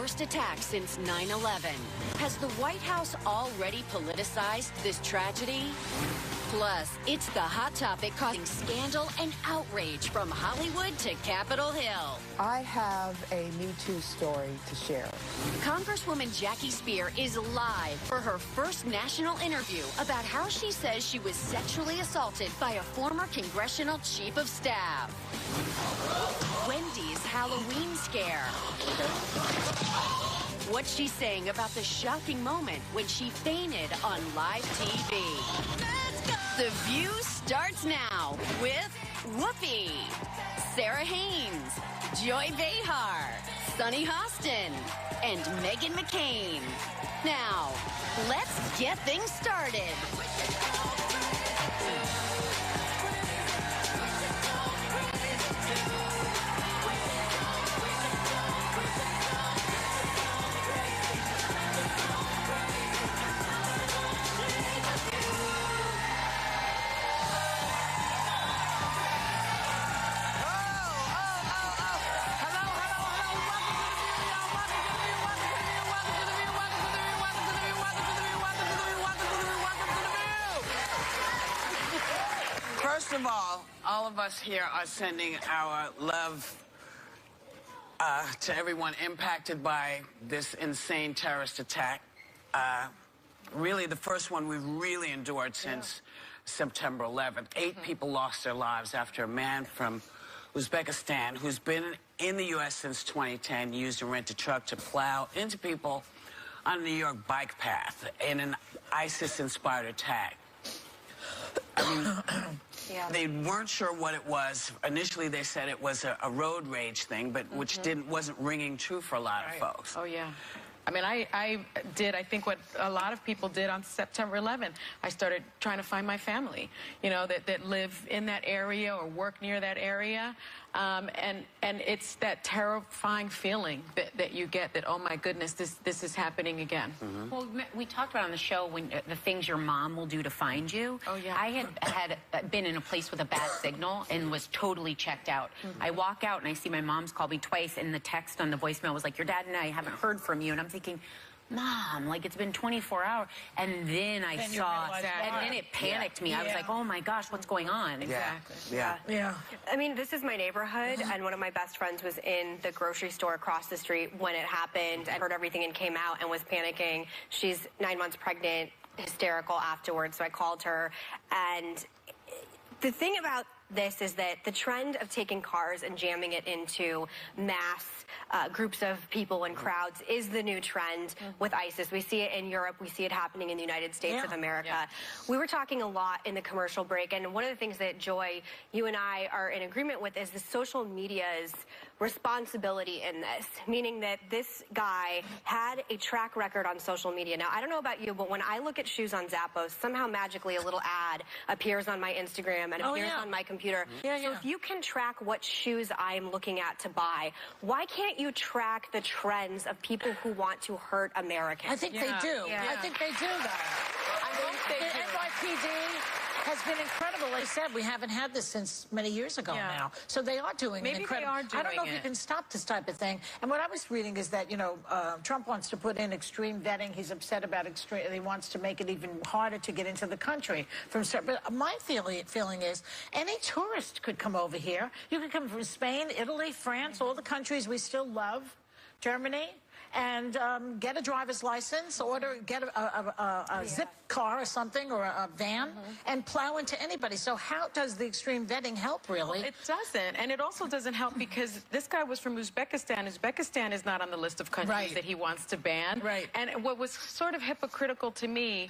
worst attack since 9/11. Has the White House already politicized this tragedy? Plus, it's the hot topic causing scandal and outrage from Hollywood to Capitol Hill. I have a Me Too story to share. Congresswoman Jackie Speier is live for her first national interview about how she says she was sexually assaulted by a former congressional chief of staff. Wendy's Halloween scare. What's she saying about the shocking moment when she fainted on live TV? The View starts now with Whoopi, Sarah Haynes, Joy Behar, Sunny Hostin, and Meghan McCain. Now, let's get things started. First of all of us here are sending our love to everyone impacted by this insane terrorist attack. Really, the first one we've really endured since September 11th. 8 people lost their lives after a man from Uzbekistan, who's been in the U.S. since 2010, used a rented truck to plow into people on a New York bike path in an ISIS-inspired attack. I mean, they weren't sure what it was. Initially, they said it was a road rage thing, but which wasn't ringing true for a lot of folks. Oh, yeah. I mean, I think what a lot of people did on September 11th. I started trying to find my family, you know, that live in that area or work near that area. And it's that terrifying feeling that you get that, oh my goodness, this is happening again. Well, we talked about on the show when the things your mom will do to find you. Oh, yeah. I had been in a place with a bad signal and was totally checked out. I walk out and I see my mom's called me twice, and the text on the voicemail was like, your dad and I haven't heard from you. And I'm thinking, Mom, like it's been 24 hours. And then I saw, and then it panicked me. I was like, oh my gosh, what's going on? Exactly. Yeah. I mean, this is my neighborhood, and one of my best friends was in the grocery store across the street when it happened and heard everything and came out and was panicking. She's 9 months pregnant, hysterical afterwards, so I called her. And the thing about this is that the trend of taking cars and jamming it into mass groups of people and crowds is the new trend with ISIS. We see it in Europe. We see it happening in the United States of America. We were talking a lot in the commercial break, and one of the things that, Joy, you and I are in agreement with is the social media's responsibility in this, meaning that this guy had a track record on social media. Now, I don't know about you, but when I look at shoes on Zappos, somehow magically a little ad appears on my Instagram and appears on my computer. So if you can track what shoes I'm looking at to buy, why can't you track the trends of people who want to hurt Americans? I think they do. I think they do, though. I mean, the NYPD has been incredible. Like I said, we haven't had this since many years ago now. So they are doing an incredible. They are doing I don't know if you can stop this type of thing. And what I was reading is that, you know, Trump wants to put in extreme vetting. He's upset about extreme. He wants to make it even harder to get into the country from certain. But my feeling is any tourist could come over here. You could come from Spain, Italy, France, all the countries we still love, Germany, and get a driver's license, get a zip car or something, or a van, and plow into anybody. So how does the extreme vetting help, really? Well, it doesn't. And it also doesn't help because this guy was from Uzbekistan. Uzbekistan is not on the list of countries that he wants to ban. And what was sort of hypocritical to me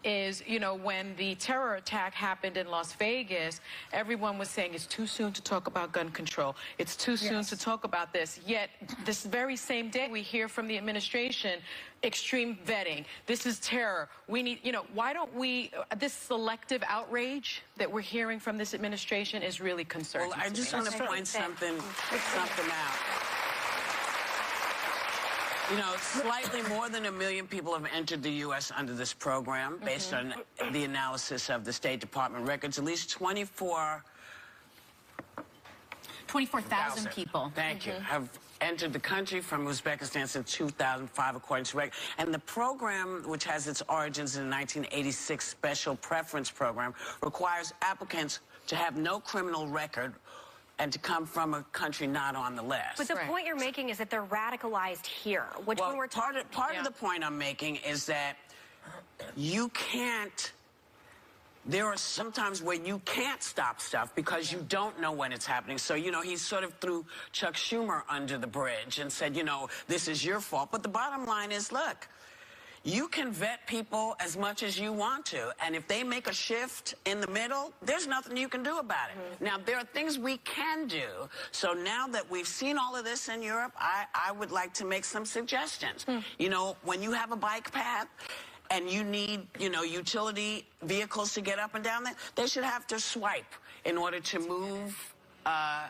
is, you know, when the terror attack happened in Las Vegas, everyone was saying it's too soon to talk about gun control. It's too soon to talk about this. Yet, this very same day, we hear from the administration, extreme vetting. This is terror. We need, you know, why don't we, this selective outrage that we're hearing from this administration is really concerning. Well, I just want to point something out. You know, slightly more than 1 million people have entered the U.S. under this program, based on the analysis of the State Department records. At least 24,000 people. Thank you. Have entered the country from Uzbekistan since 2005, according to record. And the program, which has its origins in the 1986 Special Preference Program, requires applicants to have no criminal record and to come from a country not on the list. But the point you're making is that they're radicalized here, which Well, when we're part of the point I'm making is that you can't. There are sometimes where you can't stop stuff because you don't know when it's happening. So, you know, he sort of threw Chuck Schumer under the bridge and said, you know, this is your fault. But the bottom line is, look, you can vet people as much as you want to. And if they make a shift in the middle, there's nothing you can do about it. Now, there are things we can do. So now that we've seen all of this in Europe, I would like to make some suggestions. You know, when you have a bike path, and you need, you know, utility vehicles to get up and down there, they should have to swipe in order to move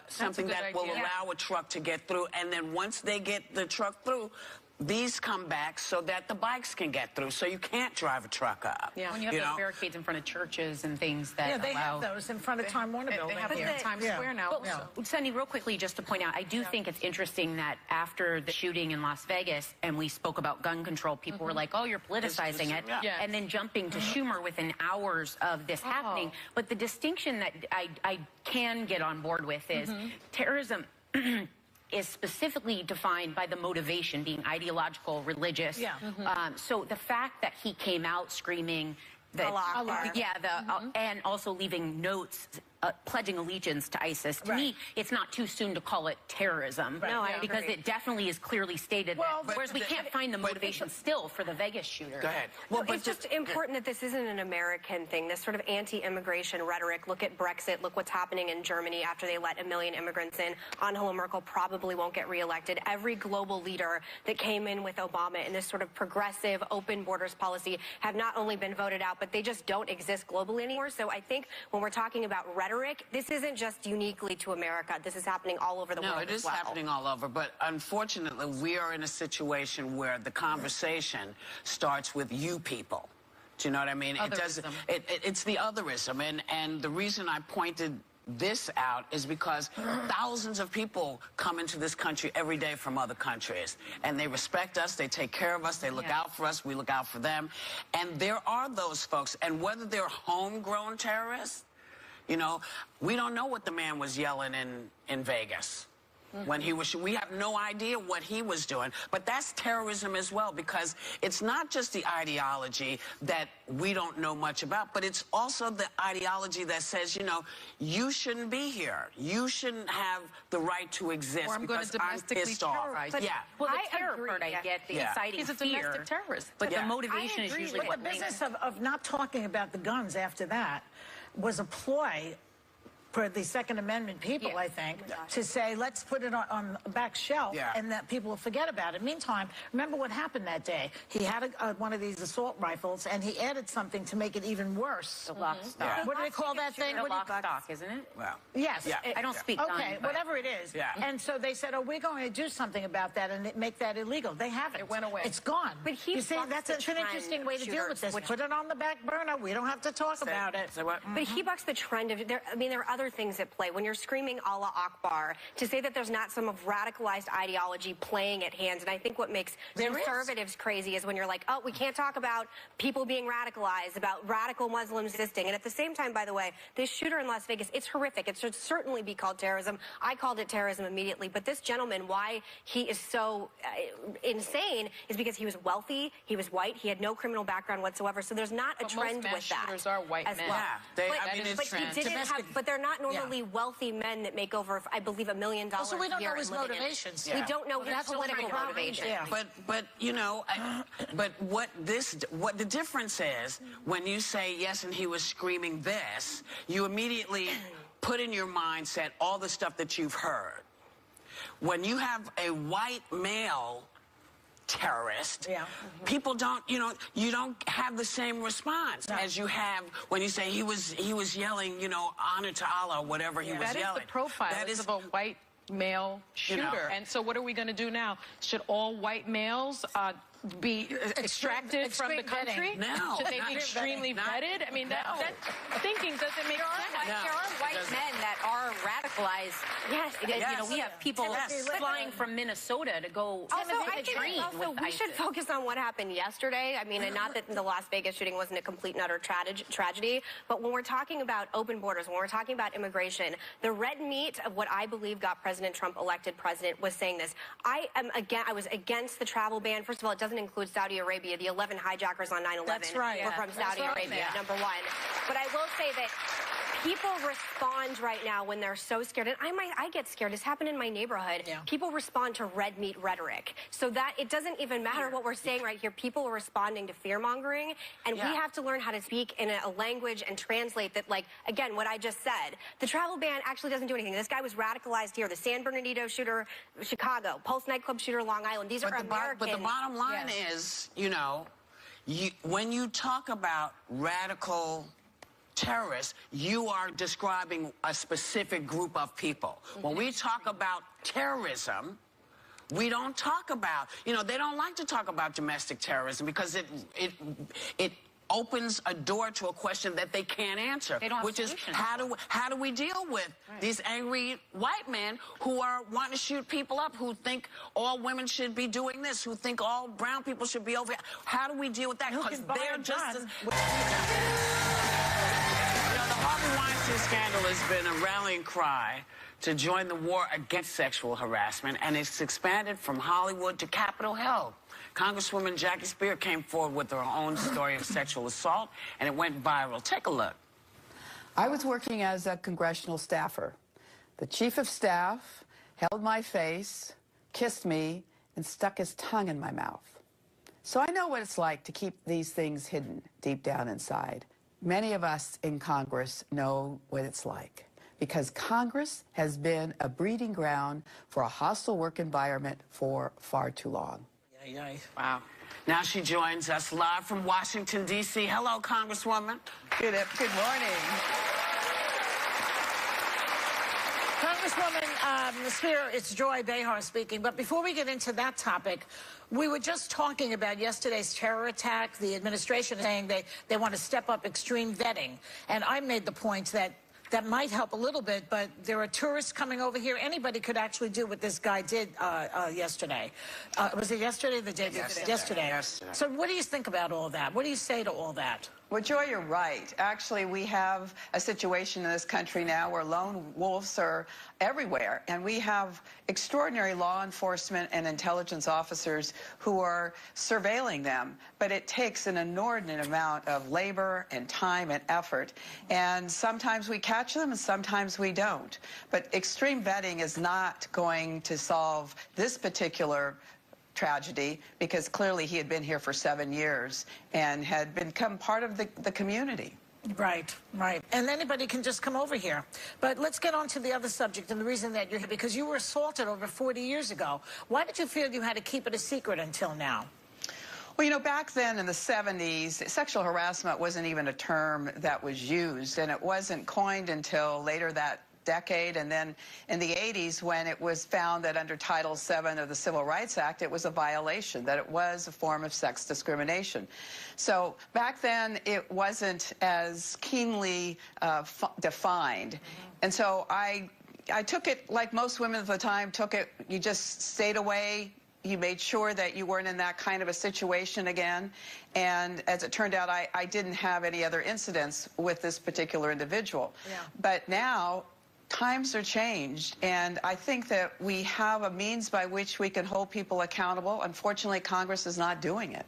something that will allow a truck to get through. And then once they get the truck through, these come back so that the bikes can get through, so you can't drive a truck up. Yeah, when you have those barricades in front of churches and things that they have those in front of Time Warner Building. They have them in Times Square now. Sunny, real quickly, just to point out, I do think it's interesting that after the shooting in Las Vegas, and we spoke about gun control, people were like, oh, you're politicizing it. And then jumping to Schumer within hours of this happening. But the distinction that I can get on board with is terrorism is specifically defined by the motivation being ideological, religious. So the fact that he came out screaming that, and also leaving notes pledging allegiance to ISIS. To me, it's not too soon to call it terrorism. No, because it definitely is clearly stated that. Whereas we can't find the motivation still for the Vegas shooter. Go ahead. Well, it's just important that this isn't an American thing, this sort of anti-immigration rhetoric. Look at Brexit. Look what's happening in Germany after they let 1 million immigrants in. Angela Merkel probably won't get reelected. Every global leader that came in with Obama in this sort of progressive, open borders policy have not only been voted out, but they just don't exist globally anymore. So I think when we're talking about rhetoric, this isn't just uniquely to America. This is happening all over the world. No, it is happening all over. But unfortunately, we are in a situation where the conversation starts with you people. Do you know what I mean? It's the otherism. And the reason I pointed this out is because thousands of people come into this country every day from other countries, and they respect us, they take care of us, they look out for us, we look out for them. And there are those folks, and whether they're homegrown terrorists, you know, we don't know what the man was yelling in Vegas. When he was, we have no idea what he was doing. But that's terrorism as well, because it's not just the ideology that we don't know much about, but it's also the ideology that says, you know, you shouldn't be here. You shouldn't have the right to exist. Or I'm going to domestically terrorize. Well, the terror part I get, the inciting He's a domestic terrorist. But the motivation is usually what the business of not talking about the guns after that was a ploy for the Second Amendment people, I think, to say, let's put it on a back shelf and that people will forget about it. Meantime, remember what happened that day. He had one of these assault rifles, and he added something to make it even worse. The lock stock. What do they call that thing? The lock stock, isn't it? Well, yes. I don't speak guns. Okay, whatever it is. And so they said, oh, we're going to do something about that and make that illegal. They haven't. It went away. It's gone. But you see, that's an interesting way to deal with this. Put it on the back burner. We don't have to talk about it. But he bucks the trend of, there are other things at play. When you're screaming Allah Akbar, to say that there's not some of radicalized ideology playing at hands, and I think what makes conservatives crazy is when you're like, oh, we can't talk about people being radicalized, about radical Muslims existing. And at the same time, by the way, this shooter in Las Vegas, it's horrific. It should certainly be called terrorism. I called it terrorism immediately. But this gentleman, why he is so insane is because he was wealthy, he was white, he had no criminal background whatsoever. So there's not a trend with that. Most mass shooters are white men. Well. But they're not normally wealthy men that make over, I believe, $1 million a year. So we don't know his motivations. We don't know his political motivation. But you know, but what the difference is, when you say yes and he was screaming this, you immediately put in your mindset all the stuff that you've heard. When you have a white male terrorist, people don't, you don't have the same response as you have when you say he was yelling, honor to Allah, or whatever he was yelling. That is the profile of a white male shooter. And so what are we going to do now? Should all white males be extracted from the country? No. Should they be extremely vetted? I mean, that thinking doesn't make sense. There are white men that are radicalized. Yes. You know, we have people flying from Minnesota to go Also, I think train also with we ISIS. should focus on what happened yesterday. I mean, and not that the Las Vegas shooting wasn't a complete and utter tragedy, but when we're talking about open borders, when we're talking about immigration, the red meat of what I believe got President Trump elected president was saying this. I was against the travel ban. First of all, it doesn't include Saudi Arabia. The 11 hijackers on 9/11 were from Saudi Arabia, number one. But I will say that people respond right now when they're so scared. And I get scared. This happened in my neighborhood. Yeah. People respond to red meat rhetoric. So that it doesn't even matter what we're saying right here. People are responding to fear-mongering. And we have to learn how to speak in a language and translate that, like, again, what I just said. The travel ban actually doesn't do anything. This guy was radicalized here. The San Bernardino shooter, Chicago. Pulse nightclub shooter, Long Island. These are American. But the bottom line is, you know, when you talk about radical terrorists, you are describing a specific group of people. When we talk about terrorism, we don't talk about, you know, they don't like to talk about domestic terrorism because it opens a door to a question that they can't answer, which is how do we deal with these angry white men who are wanting to shoot people up, who think all women should be doing this, who think all brown people should be over here. How do we deal with that? Because they're just as... The Harvey Weinstein scandal has been a rallying cry to join the war against sexual harassment, and it's expanded from Hollywood to Capitol Hill. Congresswoman Jackie Speier came forward with her own story of sexual assault, and it went viral. Take a look. I was working as a congressional staffer. The chief of staff held my face, kissed me, and stuck his tongue in my mouth. So I know what it's like to keep these things hidden deep down inside. Many of us in Congress know what it's like, because Congress has been a breeding ground for a hostile work environment for far too long. Wow. Now she joins us live from Washington, D.C. Hello, Congresswoman. Good morning. Congresswoman Speier, it's Joy Behar speaking. But before we get into that topic, we were just talking about yesterday's terror attack. The administration saying they want to step up extreme vetting. And I made the point that might help a little bit, but there are tourists coming over here. Anybody could actually do what this guy did yesterday. Was it yesterday or the day before? Yesterday. So what do you think about all that? What do you say to all that? Well, Joy, you're right. Actually, we have a situation in this country now where lone wolves are everywhere, and we have extraordinary law enforcement and intelligence officers who are surveilling them. But it takes an inordinate amount of labor and time and effort, and sometimes we catch them and sometimes we don't. But extreme vetting is not going to solve this particular tragedy, because clearly he had been here for 7 years and had become part of the community. Right, right. And anybody can just come over here. But let's get on to the other subject, and the reason that you're here, because you were assaulted over 40 years ago. Why did you feel you had to keep it a secret until now? Well, you know, back then in the 70s, sexual harassment wasn't even a term that was used, and it wasn't coined until later that decade, and then in the 80s when it was found that under Title VII of the Civil Rights Act it was a violation, that it was a form of sex discrimination. So back then it wasn't as keenly defined. And so I took it like most women at the time took it. You just stayed away. You made sure that you weren't in that kind of a situation again. And as it turned out, I didn't have any other incidents with this particular individual. Yeah. But now times are changed, and I think that we have a means by which we can hold people accountable. Unfortunately, Congress is not doing it.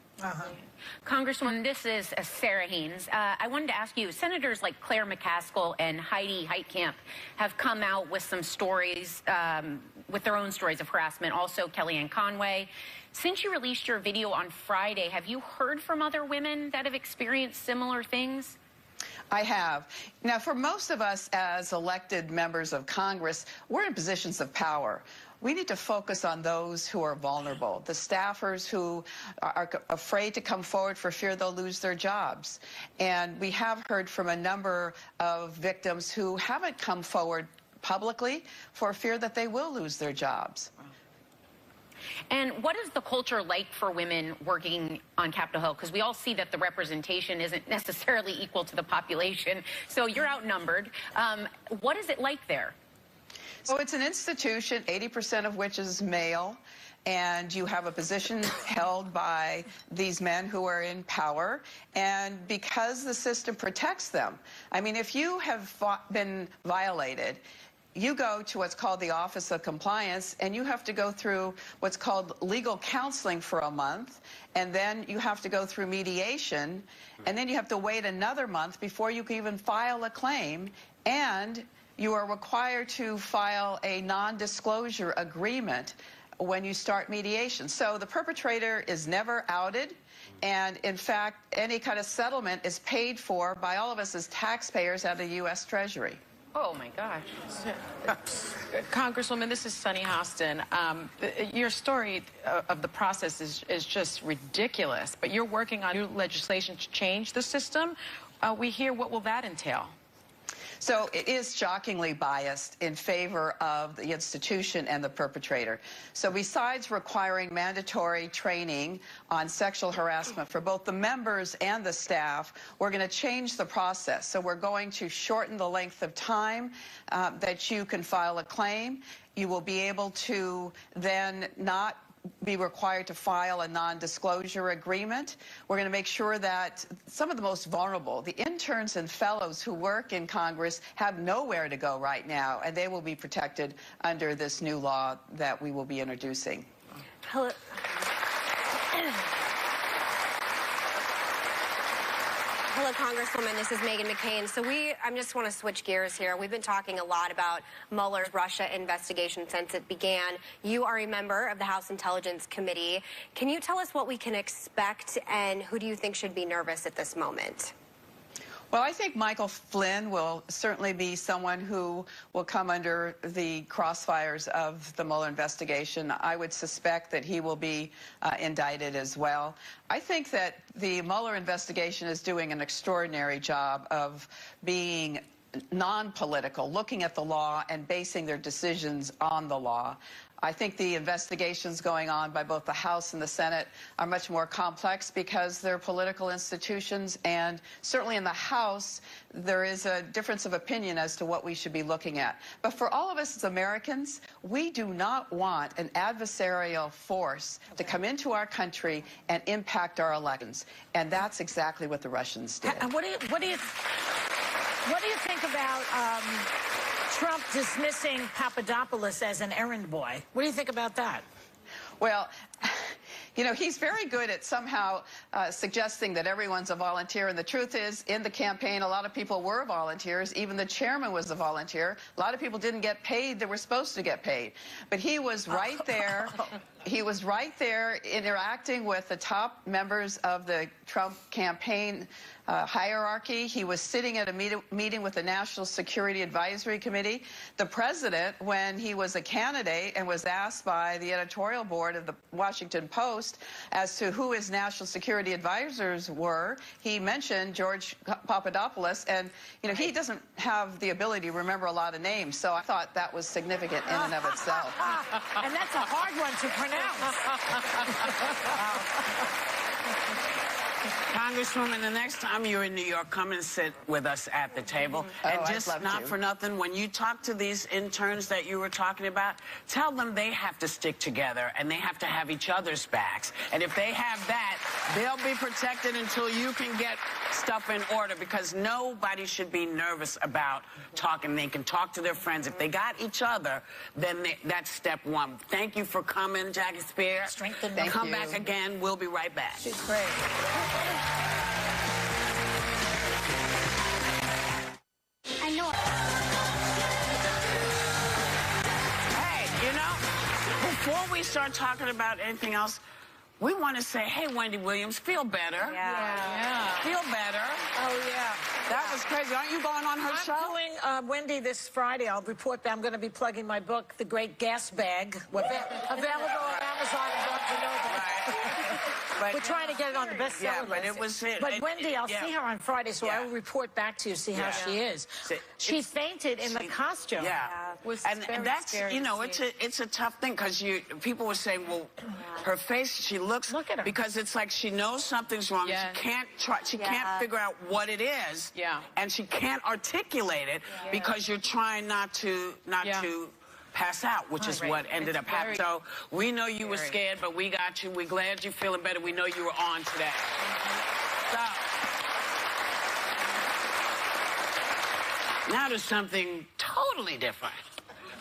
Congresswoman, this is Sarah Haynes. I wanted to ask you, senators like Claire McCaskill and Heidi Heitkamp have come out with some stories, with their own stories of harassment, also Kellyanne Conway. Since you released your video on Friday, have you heard from other women that have experienced similar things? I have. Now, for most of us as elected members of Congress, we're in positions of power. We need to focus on those who are vulnerable, the staffers who are afraid to come forward for fear they'll lose their jobs. And we have heard from a number of victims who haven't come forward publicly for fear that they will lose their jobs. And what is the culture like for women working on Capitol Hill? Because we all see that the representation isn't necessarily equal to the population. So you're outnumbered. What is it like there? So it's an institution, 80% of which is male, and you have a position held by these men who are in power, and because the system protects them. I mean, if you have been violated, you go to what's called the Office of Compliance, and you have to go through what's called legal counseling for a month, and then you have to go through mediation, and then you have to wait another month before you can even file a claim, and you are required to file a non-disclosure agreement when you start mediation. So the perpetrator is never outed, and in fact, any kind of settlement is paid for by all of us as taxpayers out of the U.S. Treasury. Oh, my gosh. Congresswoman, this is Sunny Hostin. Your story of the process is just ridiculous, but you're working on new legislation to change the system. We hear, what will that entail? So it is shockingly biased in favor of the institution and the perpetrator. So besides requiring mandatory training on sexual harassment for both the members and the staff, we're going to change the process. So we're going to shorten the length of time that you can file a claim. You will be able to then not be required to file a non-disclosure agreement. We're going to make sure that some of the most vulnerable, the interns and fellows who work in Congress, have nowhere to go right now, and they will be protected under this new law that we will be introducing. Hello. Hello, Congresswoman. This is Meghan McCain. So I just want to switch gears here. We've been talking a lot about Mueller's Russia investigation since it began. You are a member of the House Intelligence Committee. Can you tell us what we can expect, and who do you think should be nervous at this moment? Well, I think Michael Flynn will certainly be someone who will come under the crossfires of the Mueller investigation. I would suspect that he will be indicted as well. I think that the Mueller investigation is doing an extraordinary job of being non-political, looking at the law and basing their decisions on the law. I think the investigations going on by both the House and the Senate are much more complex because they're political institutions, and certainly in the House there is a difference of opinion as to what we should be looking at. But for all of us as Americans, we do not want an adversarial force to come into our country and impact our elections, and that's exactly what the Russians did. And what do you think about Trump dismissing Papadopoulos as an errand boy? What do you think about that? Well, you know, he's very good at somehow suggesting that everyone's a volunteer. And the truth is, in the campaign, a lot of people were volunteers. Even the chairman was a volunteer. A lot of people didn't get paid that were supposed to get paid. But he was right there. He was right there interacting with the top members of the Trump campaign hierarchy. He was sitting at a meeting with the National Security Advisory Committee. The president, when he was a candidate and was asked by the editorial board of the Washington Post as to who his national security advisors were, he mentioned George Papadopoulos, and you know, he doesn't have the ability to remember a lot of names, so I thought that was significant in and of itself. And that's a hard one to pronounce. Congresswoman, the next time you're in New York, come and sit with us at the table. And just not for nothing, when you talk to these interns that you were talking about, tell them they have to stick together and they have to have each other's backs. And if they have that, they'll be protected until you can get stuff in order, because nobody should be nervous about talking. They can talk to their friends. If they got each other, then that's step one. Thank you for coming, Jackie Spear. Strengthen. Come back again. We'll be right back. She's great. I know. Hey, you know, before we start talking about anything else, we want to say, hey, Wendy Williams, feel better. Yeah. Feel better. Oh, yeah. That was crazy. Aren't you going on her show? I'm doing Wendy this Friday. I'll report that I'm going to be plugging my book, The Great Gas Bag, available on Amazon and Barnes & Noble. But, we're trying to get it on the bestseller yeah, list. but it was it. But Wendy, I'll see her on Friday, so I will report back to you, see how she is. She fainted in the costume. Yeah. was and very that's, scary you know, to see. it's a tough thing because people were saying, well, her face, she looks, Look at her. because it's like she knows something's wrong. Yes. She can't figure out what it is. Yeah. And she can't articulate it because you're trying not to pass out, which is what ended up happening. So we know you were scared, but we got you. We're glad you're feeling better. We know you were on today. So now to something totally different.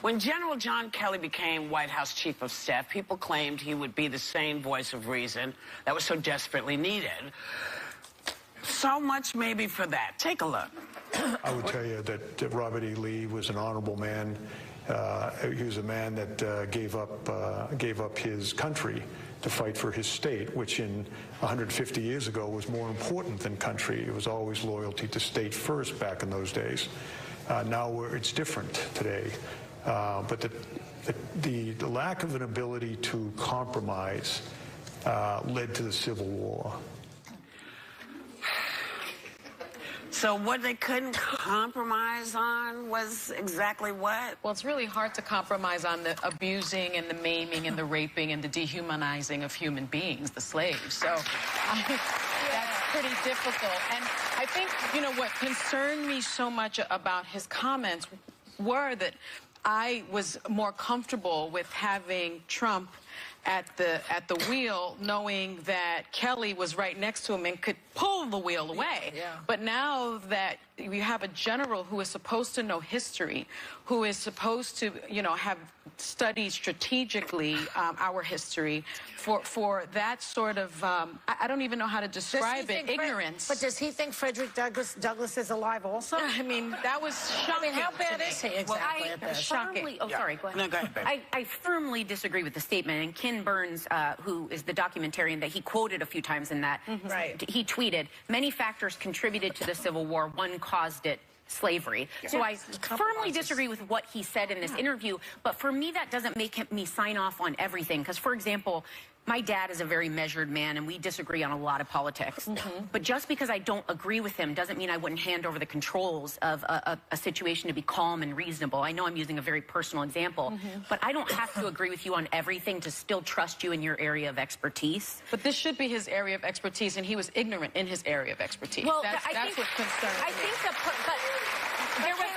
When General John Kelly became White House Chief of Staff, people claimed he would be the sane voice of reason that was so desperately needed. So much maybe for that. Take a look. I would tell you that Robert E. Lee was an honorable man. He was a man that gave up his country to fight for his state, which in 150 years ago was more important than country. It was always loyalty to state first back in those days. Now it's different today. But the lack of an ability to compromise led to the Civil War. So what they couldn't compromise on was exactly what? Well, it's really hard to compromise on the abusing and the maiming and the raping and the dehumanizing of human beings, the slaves. So that's pretty difficult. And I think, you know, what concerned me so much about his comments were that I was more comfortable with having Trump at the wheel, knowing that Kelly was right next to him and could pull the wheel away. Yeah. But now that we have a general who is supposed to know history, who is supposed to, you know, have studied strategically our history, for that sort of, I don't even know how to describe it, ignorance. But does he think Frederick Douglass is alive also? I mean, that was shocking. I mean, how bad is he exactly at this? Shocking. Oh, sorry, go ahead. No, go ahead, babe. I firmly disagree with the statement. And Ken Burns, who is the documentarian that he quoted a few times in that, Right. he tweeted, many factors contributed to the Civil War. One caused it. Slavery. So I firmly disagree with what he said in this interview, but for me that doesn't make me sign off on everything. Because, for example, my dad is a very measured man and we disagree on a lot of politics. But just because I don't agree with him doesn't mean I wouldn't hand over the controls of a situation to be calm and reasonable. I know I'm using a very personal example, but I don't have to agree with you on everything to still trust you in your area of expertise. But this should be his area of expertise, and he was ignorant in his area of expertise. Well, that's what concerns I me. think but there was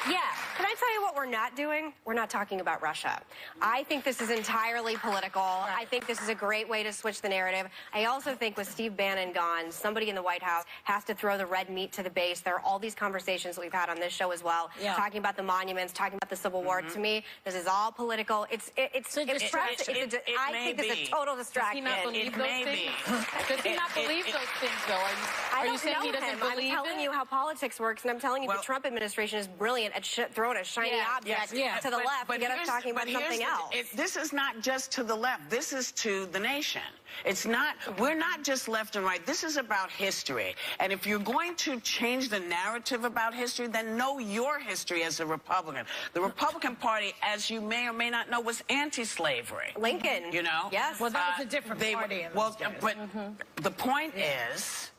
yeah. Can I tell you what we're not doing? We're not talking about Russia. I think this is entirely political. I think this is a great way to switch the narrative. I also think with Steve Bannon gone, somebody in the White House has to throw the red meat to the base. There are all these conversations that we've had on this show as well, talking about the monuments, talking about the Civil War. To me, this is all political. I think this is a total distraction. Does he not believe those things? Does he not believe those things, though? I Are you don't saying know he doesn't him. believe I'm telling it? you how politics works, and I'm telling you the Trump administration is brilliant at throwing a shiny object to the left and get us talking about something else. This is not just to the left. This is to the nation. It's not, we're not just left and right. This is about history. And if you're going to change the narrative about history, then know your history as a Republican. The Republican Party, as you may or may not know, was anti-slavery. Lincoln. You know? Yes. Well, that was a different party in those days. But the point is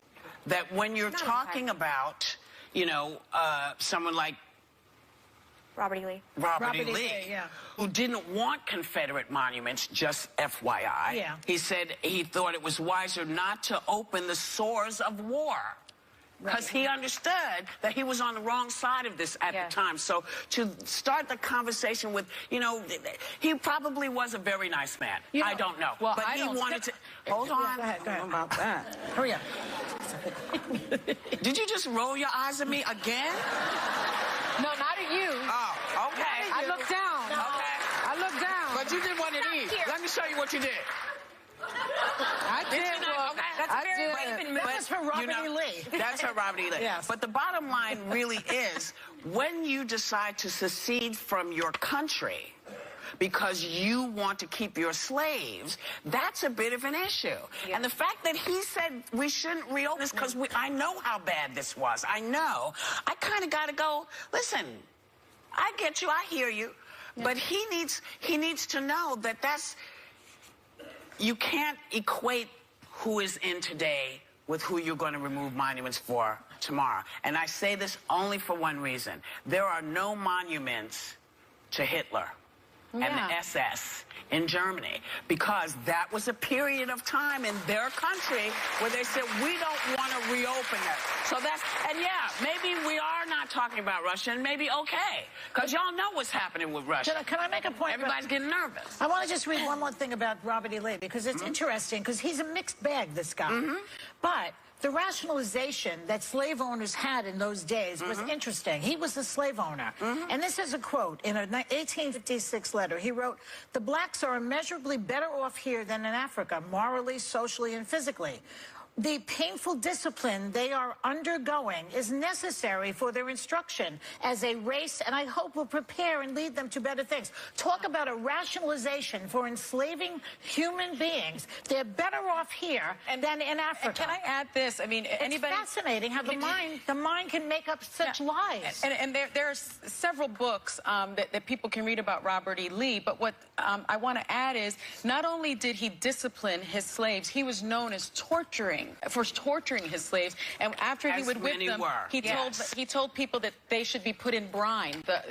that when you're talking about, you know, someone like Robert E. Lee. Robert E. Lee, who didn't want Confederate monuments, just FYI. Yeah. He said he thought it was wiser not to open the sores of war. Because he understood that he was on the wrong side of this at the time. So to start the conversation with, you know, he probably was a very nice man. I don't know. Well, but he wanted to... Hold on. Go ahead. I don't know about that. Hurry up. Did you just roll your eyes at me again? No, not at you. Oh, okay. I looked down. Okay. I looked down. But you did one of these. Let me show you what you did. I did. That was for Robert E. Lee. That's for Robert E. Lee. Yes. But the bottom line really is, when you decide to secede from your country because you want to keep your slaves, that's a bit of an issue. And the fact that he said we shouldn't reopen this because I know how bad this was. I know. I kind of got to go, listen, I get you. I hear you. But he needs to know that you can't equate who is in today with who you're going to remove monuments for tomorrow. And I say this only for one reason. There are no monuments to Hitler and Yeah. the SS in Germany, because that was a period of time in their country where they said, we don't want to reopen it. So that's, and yeah, maybe we are not talking about Russia, and maybe okay, because y'all know what's happening with Russia. Can I make a point? Everybody's getting nervous. I want to just read one more thing about Robert E. Lee, because it's interesting, because he's a mixed bag, this guy. But the rationalization that slave owners had in those days was interesting. He was a slave owner. And this is a quote in an 1856 letter. He wrote, "The blacks are immeasurably better off here than in Africa, morally, socially, and physically. The painful discipline they are undergoing is necessary for their instruction as a race, and I hope will prepare and lead them to better things." Talk about a rationalization for enslaving human beings. They're better off here than in Africa. And can I add this? I mean, It's fascinating how the mind can make up such lies. And there are several books that people can read about Robert E. Lee, but what I want to add is not only did he discipline his slaves, he was known as torturing his slaves, and after he would whip them, he told people that they should be put in brine, that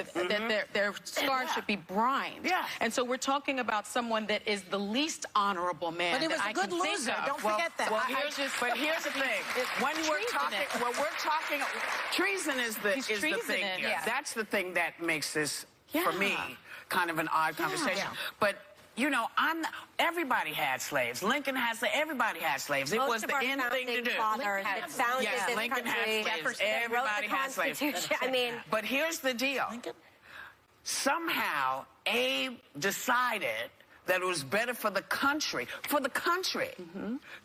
their scars should be brined. And so we're talking about someone that is the least honorable man. But he was a good loser. Don't forget that. Well, here's the thing. When we're talking, treason is the thing here. Yeah. That's the thing that makes this, for me, kind of an odd conversation. But you know, everybody had slaves. Lincoln had slaves. Everybody had slaves. It was the end thing to do. Fathers that founded this Lincoln country. had slaves. Everybody had slaves. I mean, but here's the deal. Somehow, Abe decided that it was better for the country,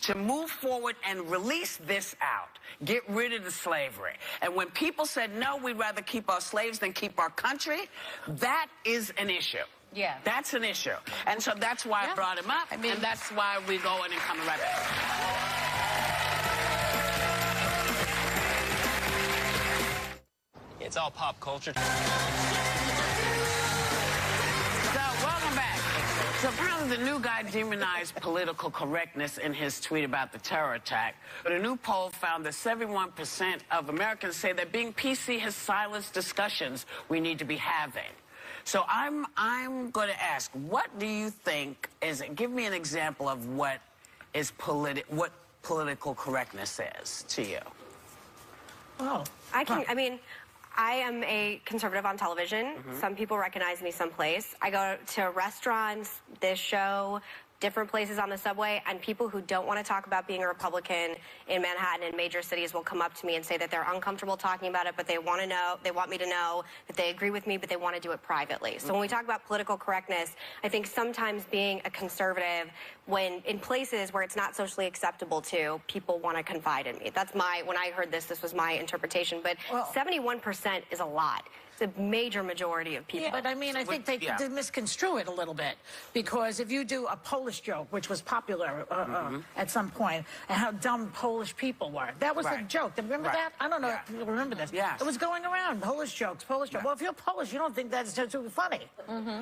to move forward and release this out, get rid of the slavery. And when people said, no, we'd rather keep our slaves than keep our country, that is an issue. Yeah. That's an issue. And so that's why I brought him up. I mean, and that's why we go in and come right back. It's all pop culture. So, welcome back. So apparently the new guy demonized political correctness in his tweet about the terror attack. But a new poll found that 71% of Americans say that being PC has silenced discussions we need to be having. So I'm going to ask, what do you think is, give me an example of what is political correctness is to you. Oh. I mean, I am a conservative on television. Some people recognize me someplace. I go to restaurants, this show, different places on the subway, and people who don't want to talk about being a Republican in Manhattan and major cities will come up to me and say that they're uncomfortable talking about it, but they want me to know that they agree with me, but they want to do it privately. So when we talk about political correctness, I think sometimes being a conservative, when in places where it's not socially acceptable to, people want to confide in me. That's when I heard this was my interpretation, but 71% is a lot. It's a major majority of people. Yeah, but I mean, I think they misconstrue it a little bit, because if you do a Polish joke, which was popular at some point, and how dumb Polish people were, that was a joke. Remember that? I don't know if you remember this. It was going around, Polish jokes. Well, if you're Polish, you don't think that's too funny.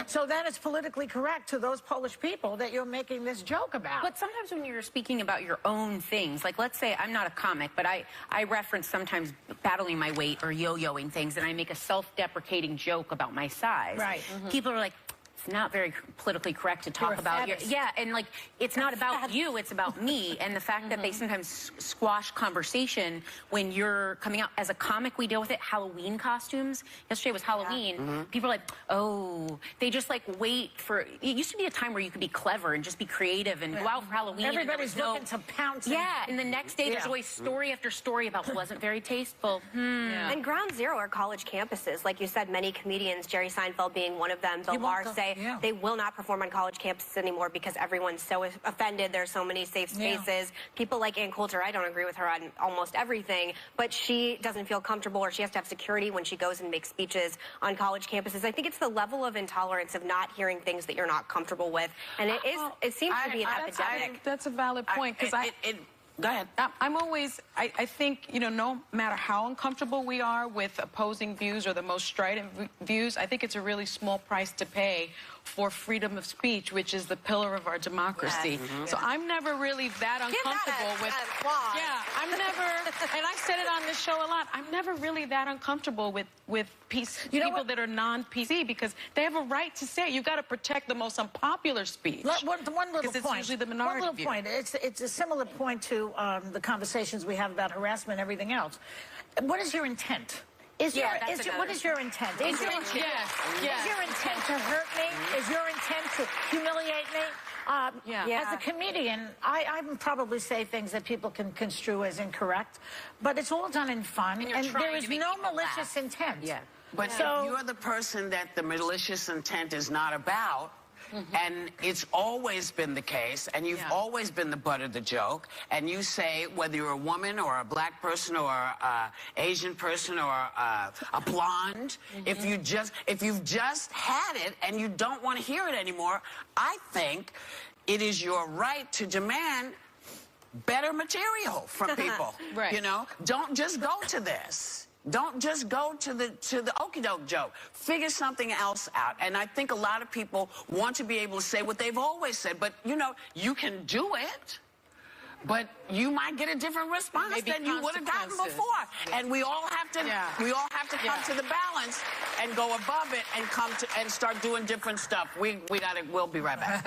So then it's politically correct to those Polish people that you're making this joke about. But sometimes when you're speaking about your own things, like let's say I'm not a comic, but I reference sometimes battling my weight or yo-yoing things, and I make a self-deprecating joke about my size. Right. People are like, it's not very politically correct to talk about your, and like it's not about you, it's about me. And the fact that they sometimes squash conversation when you're coming out as a comic. We deal with it. Halloween costumes, yesterday was Halloween. People are like, oh, they just like wait for it. Used to be a time where you could be clever and just be creative and go out for Halloween. Everybody's looking to pounce. And the next day there's always story after story about wasn't very tasteful. And ground zero are college campuses. Like you said, many comedians, Jerry Seinfeld being one of them, Bill Maher, say they will not perform on college campuses anymore because everyone's so offended. There's so many safe spaces. People like Ann Coulter, I don't agree with her on almost everything, but she doesn't feel comfortable, or she has to have security when she goes and makes speeches on college campuses. I think it's the level of intolerance of not hearing things that you're not comfortable with, and it seems to be an epidemic. That's a valid point, because Go ahead. I think, you know, no matter how uncomfortable we are with opposing views or the most strident views, I think it's a really small price to pay for freedom of speech, which is the pillar of our democracy. So I'm never really that uncomfortable with. Yeah, I'm never, and I said it on this show a lot. I'm never really that uncomfortable with people that are non-PC because they have a right to say it. You've got to protect the most unpopular speech. One little it's point. Usually the minority one little point. It's a similar point to the conversations we have about harassment and everything else. What is your intent? What is your intent? Is your intent to hurt me? Is your intent to humiliate me? As a comedian, I probably say things that people can construe as incorrect, but it's all done in fun, and there is no malicious intent. But if you're the person that the malicious intent is not about, and it's always been the case, and you've always been the butt of the joke, and you say, whether you're a woman or a black person or a Asian person or a blonde, if you've just had it and you don't want to hear it anymore, I think it is your right to demand better material from people. You know, don't just go to this. Don't just go to the okie doke joke. Figure something else out. And I think a lot of people want to be able to say what they've always said. But, you know, you can do it, but you might get a different response than you would have gotten before. And we all have to come to the balance and go above it and and start doing different stuff. We'll be right back.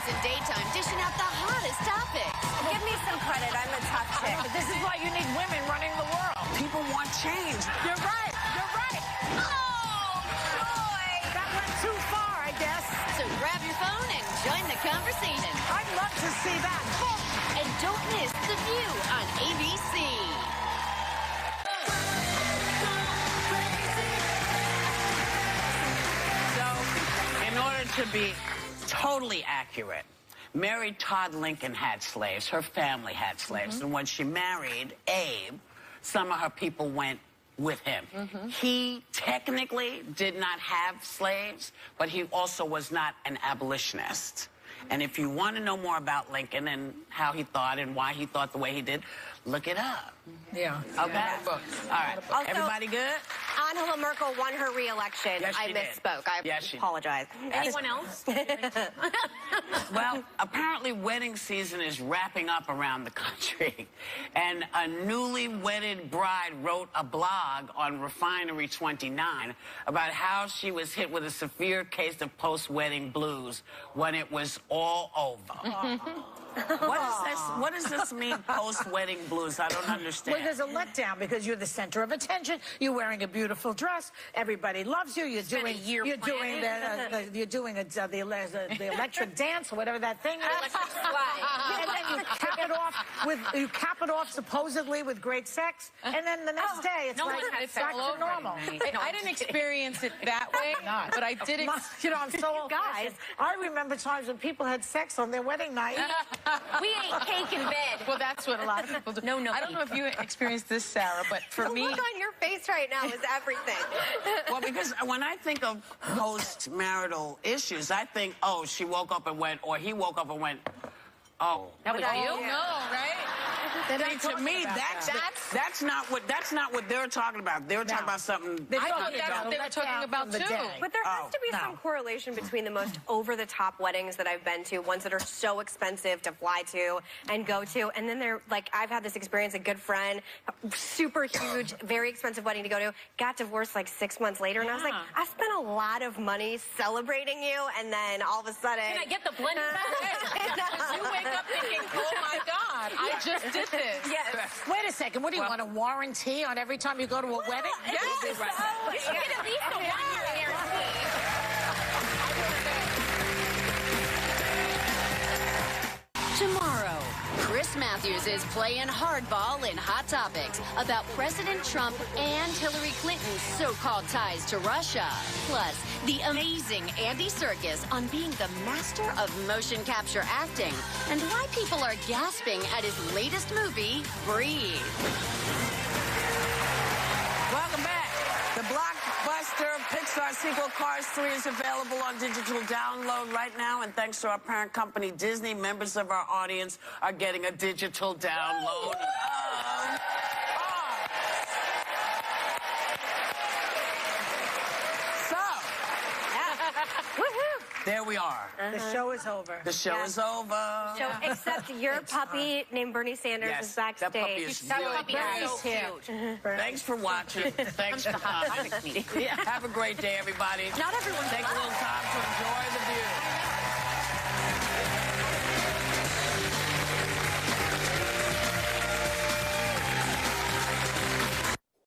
In daytime, dishing out the hottest topics. Give me some credit. I'm a tough chick. This is why you need women running the world. People want change. You're right. You're right. Oh, boy. That went too far, I guess. So grab your phone and join the conversation. I'd love to see that. And don't miss The View on ABC. So, in order to be totally accurate, Mary Todd Lincoln had slaves. Her family had slaves. And when she married Abe, some of her people went with him. He technically did not have slaves, but he also was not an abolitionist. And if you want to know more about Lincoln and how he thought and why he thought the way he did, look it up. Yeah. Okay? All right. Also, everybody good? Angela Merkel won her re-election. Yes, she I misspoke. I apologize. Anyone else? Well, apparently wedding season is wrapping up around the country. And a newly wedded bride wrote a blog on Refinery 29 about how she was hit with a severe case of post-wedding blues when it was all over. What does this mean, post-wedding blues? I don't understand. Well, there's a letdown because you're the center of attention. You're wearing a beautiful dress. Everybody loves you. You're doing the electric dance or whatever that thing is. And then you cap it off supposedly with great sex. And then the next day it's back to normal. I didn't experience it that way, but I did. You know, I'm so old. Guys, I remember times when people had sex on their wedding night. We ate cake in bed. Well, that's what a lot of people do. No. I don't know if you experienced this, Sarah, but for me... The look on your face right now is everything. Well, because when I think of post-marital issues, I think, oh, she woke up and went, or he woke up and went, oh. That was you? No, right? To me, that's not what they're talking about. They're talking about something. I thought that's what they were talking about too. But there has to be some correlation between the most over-the-top weddings that I've been to, ones that are so expensive to fly to and go to, and then they're like, I've had this experience. A good friend, super huge, very expensive wedding to go to, got divorced like 6 months later, and I was like, I spent a lot of money celebrating you, and then all of a sudden, can I get the blender back? You wake up thinking, oh my God, I just did this. Yes. Wait a second. What do you want, a warranty on every time you go to a wedding? Yes. You should get at least a 1-year guarantee. Tomorrow, Chris Matthews is playing hardball in Hot Topics about President Trump and Hillary Clinton's so-called ties to Russia. Plus, the amazing Andy Serkis on being the master of motion capture acting and why people are gasping at his latest movie, Breathe. Welcome back. The blockbuster Pixar Star sequel Cars 3 is available on digital download right now, and thanks to our parent company Disney, members of our audience are getting a digital download. There we are. The show is over. The show is over. So, except your puppy named Bernie Sanders is backstage. That puppy is really cute. Thanks for watching. Thanks for coming. Have a great day, everybody. Not everyone. Take a little time to enjoy the view.